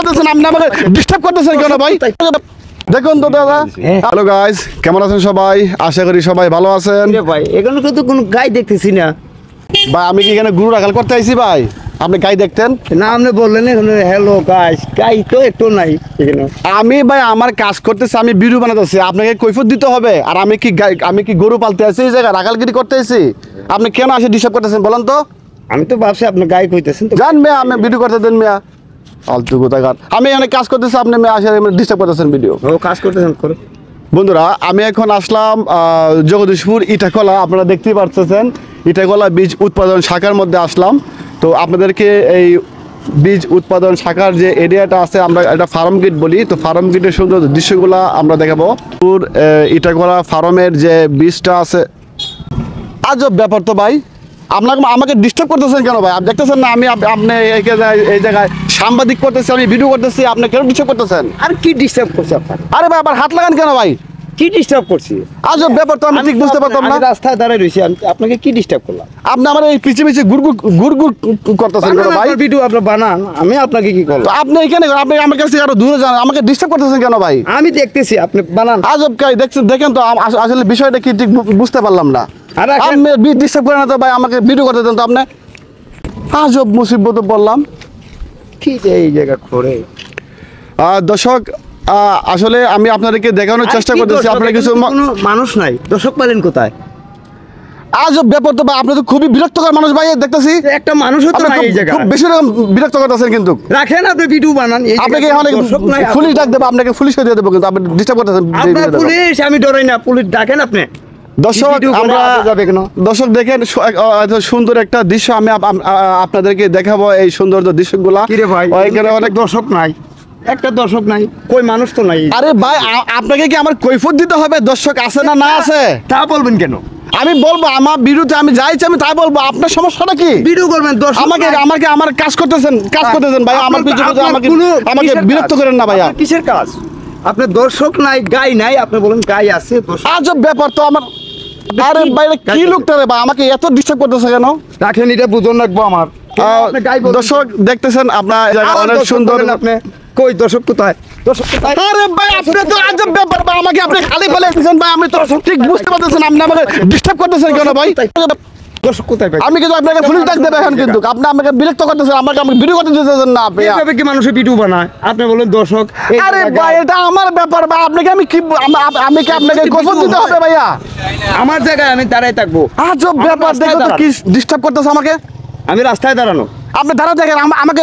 করতেছেন আপনি আমাকে ডিস্টার্ব করতেছেন কেন ভাই দেখুন তো দাদা হ্যালো গাইস কেমন আছেন সবাই আশা করি সবাই ভালো আছেন ভাই এখানে তো কোনো গাই দেখতেছি না ভাই আমি কি এখানে গুরু রাখাল করতে আইছি ভাই আপনি গাই দেখতেন না আপনি বললেন এখানে হ্যালো গাইস গাই তো একটু নাই এখানে আমি ভাই আমার কাজ করতেছি আমি ভিডিও বানাতেছি আপনাকে কৈফিয়ত দিতে হবে আর আমি কি গরু পালতে আছি এই জায়গায় রাখালগিরি করতে আছি আপনি কেন আসে ডিস্টার্ব করতেছেন বলেন তো আমি তো ভাবছি আপনি গাই কইতেছেন তো জান মিয়া আমি ভিডিও করতে দেন মিয়া ফালতু কোথাকার আমি এখানে কাজ করতেছি আপনি মিয়া আসে ডিস্টার্ব করতেছেন ভিডিও ও কাজ করতেছেন করে বন্ধুরা আমি এখন আসলাম জগদীশপুর ইটাখোলা আপনারা দেখতেই পাচ্ছেন ইটাখোলা বীজ উৎপাদন শাখার মধ্যে আসলাম তো আপনাদেরকে এই বীজ উৎপাদন শাখার যে এরিয়াটা আছে আমরা এটা ফার্ম গেট বলি তো ফার্ম গেটের সুন্দর দৃশ্যগুলো আমরা দেখাবো ইটাখোলা ফার্মের যে বীজটা আছে আজব ব্যাপার তো ভাই আপনাকে আমাকে ডিস্টার্ব করতেছেন কেন ভাই আপনি দেখতেছেন না আমি আপনি এই জায়গায় সাংবাদিক করতেছি আমি ভিডিও করতেছি আপনি কেন ডিস্টার্ব করতেছেন আর কি ডিস্টার্ব করছে আপনার আরে ভাই আবার হাত লাগান কেন ভাই কি ডিস্টার্ব করছি আজব ব্যাপার তো আমি ঠিক বুঝতে পারতাম না রাস্তায় দাঁড়ায় রইছি আপনাকে কি ডিস্টার্ব করলাম আপনি আমার এই পিছে পিছে গুড়গুড় করতেছেন কেন ভাই ভিডিও আপনি বানান আমি আপনাকে কি করব তো আপনি এখানে আপনি আমার কাছে আরো দূরে যান আমাকে ডিস্টার্ব করতেছেন কেন ভাই আমি দেখতেছি আপনি বানান আজব কাই দেখেন তো আসলে বিষয়টা কি ঠিক বুঝতে পারলাম না আর আপনি ডিস্টার্ব করেন না তো ভাই আমাকে ভিডিও করতে দেন তো আপনি আজব মুসিবত বললাম কি যে এই জায়গা করে দর্শক আসলে আমি আপনাদেরকে দেখানোর চেষ্টা করতেছি আপনারা কিছু মানুষ নাই দর্শক পালেন কোথায় আজব ব্যাপার তো ভাই আপনি তো খুবই বিরক্তকর মানুষ ভাই দেখতেছি একটা মানুষও তো নাই এই জায়গায় খুব বেশি রকম বিরক্ত করতেছেন কিন্তু রাখেন আপনি ভিডিও বানান আপনাকে অনেক পুলিশ ডাক দেবো আপনাকে পুলিশ হয়ে দিয়ে দেবো কিন্তু আপনি ডিস্টার্ব করতেছেন আপনার পুলিশ আমি ডরাই না পুলিশ ডাকেন আপনি দর্শক আমরা দর্শক দেখেন সুন্দর একটা দৃশ্য আমি আপনাদেরকে দেখাবো এই সুন্দর দৃশ্যগুলা এখানে অনেক দর্শক নাই একটা দর্শক নাই কই মানুষ তো নাই আরে ভাই আপনাকে কি আমার কৈফিয়ত দিতে হবে দর্শক আছে না না আছে তা বলবেন কেন আমি বলবো আমার বিরুদ্ধে আমি যাইছি আমি তাই বলবো আপনার সমস্যাটা কি ভিডিও করবেন দর্শক আমাকে আমার কাজ করতেছেন ভাই আমার পিছনে আমাকে বিরক্ত করেন না ভাইয়া কিসের কাজ আপনার দর্শক নাই গাই নাই আপনি বলেন গাই আছে আজব ব্যাপার তো আমার আরে ভাই কি লোকটা রে ভাই আমাকে এত ডিস্টার্ব করতেছে কেন রাখেন এটা বুঝন রাখবো আমার দর্শক দেখতেছেন আপনার অনেক সুন্দর আপনি কই দর্শক কোথায় আরে ভাই আপনি তো আজব ব্যাপার ভাই আমাকে আপনি খালি ফেলে দিয়েছেন ভাই আমি তো ঠিক বুঝতে পারতেছেন আপনি আমাকে ডিস্টার্ব করতেছেন কেন ভাই দর্শক কোথায় আমি কিন্তু আপনাকে পুলিশ ডাক দেব এখন কিন্তু আপনি আমাকে বিরক্ত করতেছেন আমাকে ভিডিও করতে দিতেছেন না আপনি এইভাবে কি মানুষের ভিডিও বানায় আপনি বলেন দর্শক আরে ভাই এটা আমার ব্যাপার ভাই আপনাকে আমি কি আমি কি আপনাকে কৈফিয়ত দিতে হবে ভাইয়া আমার জায়গায় আমি দাঁড়াই থাকবো আজব ব্যাপার দেখো তো কি ডিস্টার্ব করতেছ আমাকে আমি রাস্তায় দাঁড়ানো আপনি দাঁড়া দেখেন আমাকে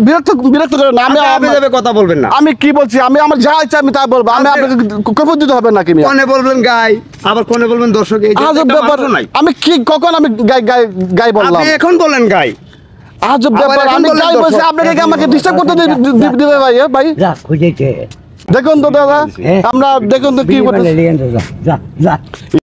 বিরক্ত করেন না আমি যাবে কথা বলবেন না আমি কি বলছি আমি আমার যা ইচ্ছা আমি তাই বলবো আমি আপনাকে কৈফিয়ত দিতে হবে নাকি কোনে বলবেন গাই আবার কোনে বলবেন দর্শক এই আজব ব্যাপার আমি কি কখন আমি গাই বললাম আপনি এখন বলেন গাই আজব ব্যাপার আমি গাই বলছি আপনাকে কি আমাকে ডিস্টার্ব করতে দিবে ভাই দেখুন তো দাদা আমরা দেখুন তো কি করতেছি